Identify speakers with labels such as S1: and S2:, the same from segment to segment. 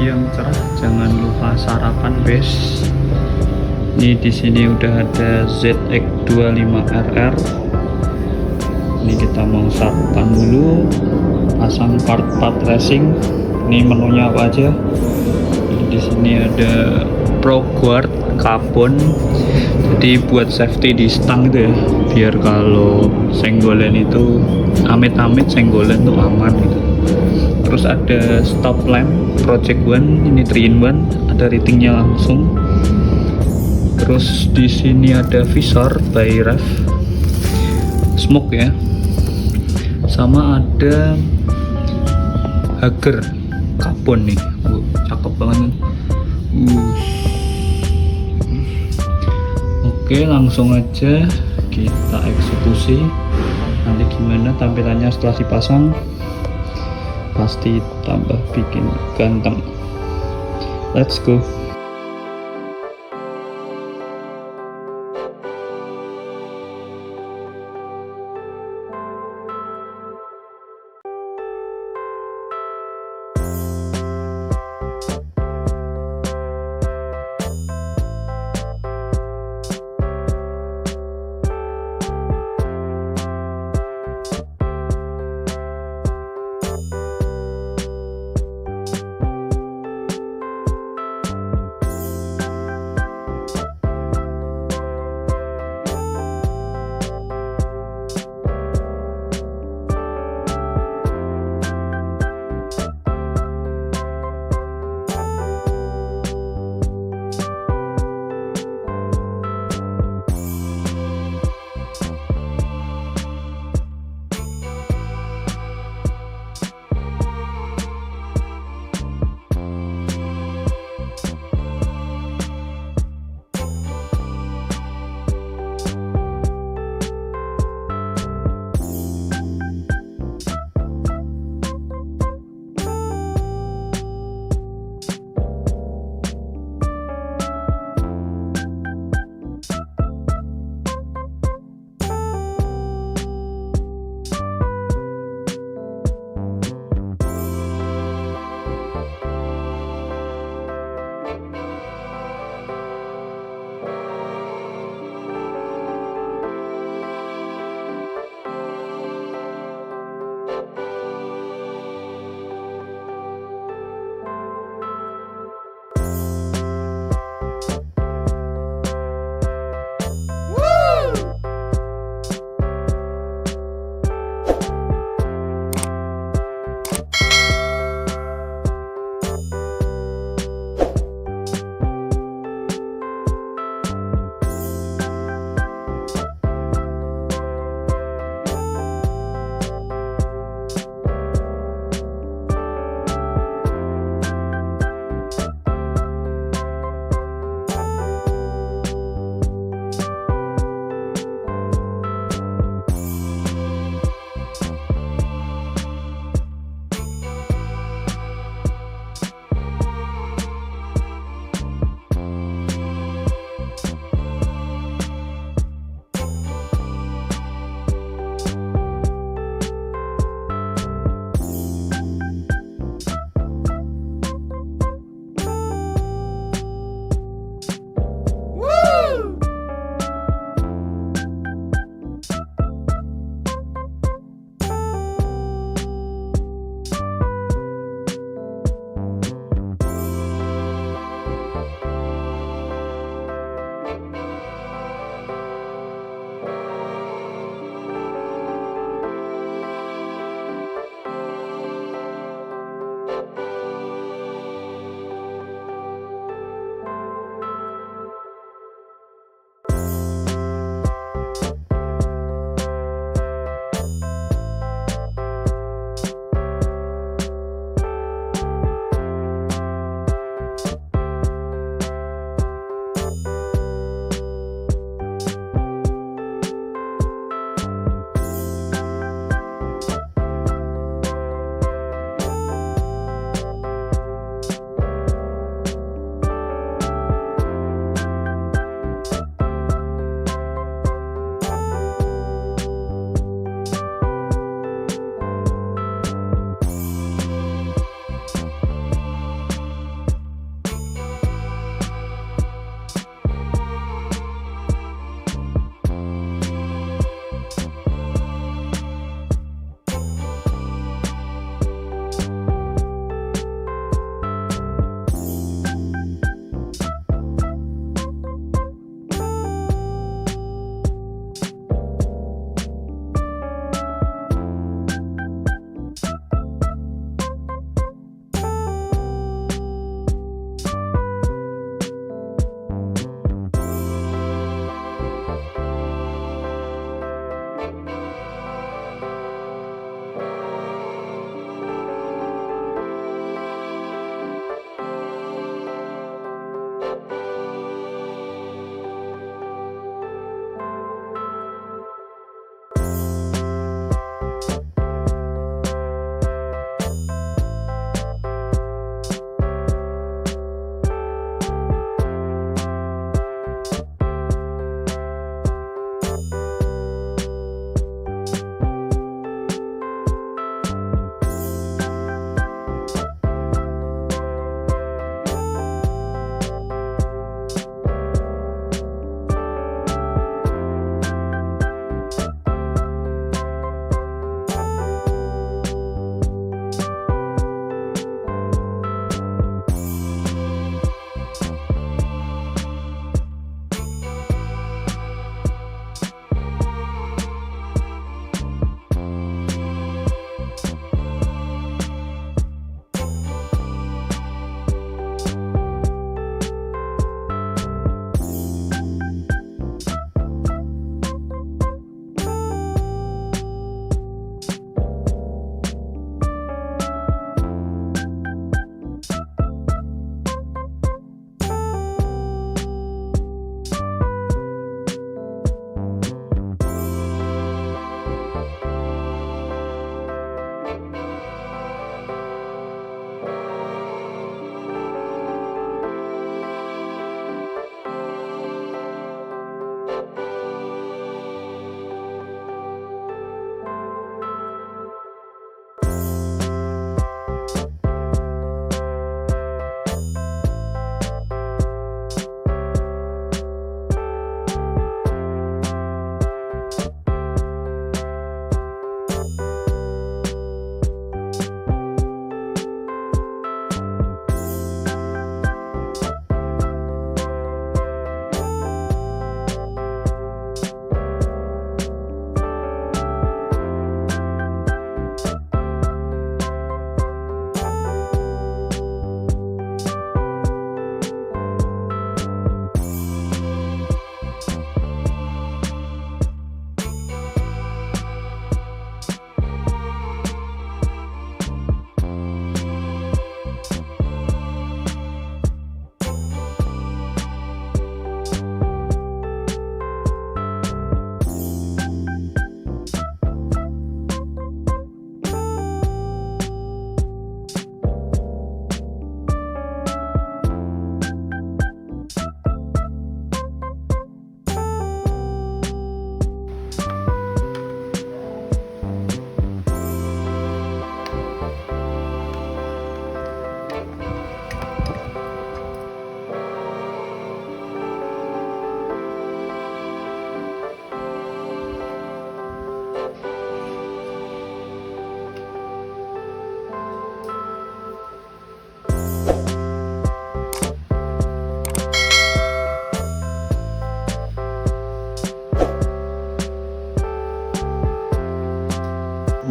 S1: yang cerah. Jangan lupa sarapan, guys. Ini di sini udah ada ZX 25RR. Ini kita mau sarapan dulu. Pasang part-part racing. Ini menunya apa aja? Ini di sini ada Proguard Kabon. Jadi buat safety di stang itu ya, biar kalau senggolan itu amit-amit senggolan tuh aman gitu. Terus ada Stoplamp ProjectOne, ini 3in1, ada ratingnya langsung. Terus di sini ada Visor by Revv, smoke ya. Sama ada Hugger Kabon nih, cakep banget. Oke, langsung aja kita eksekusi. Nanti gimana tampilannya setelah dipasang, pasti tambah bikin ganteng. Let's go.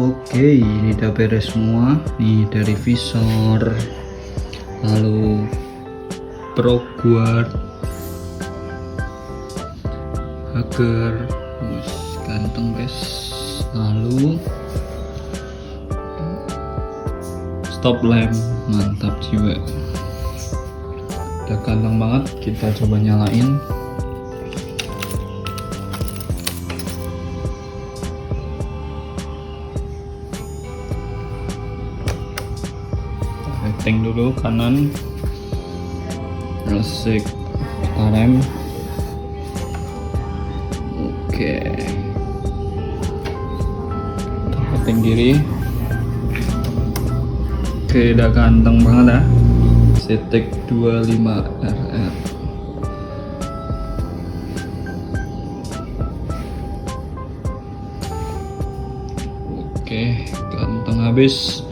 S1: Oke, ini udah beres semua nih, dari visor, lalu Proguard, Hugger, ganteng guys, lalu Stoplamp, mantap juga, udah ganteng banget. Kita coba nyalain. Setting dulu kanan, resik rem. Oke, setting kiri. Oke, udah ganteng banget ya, ZX 25RR. Oke, ganteng habis.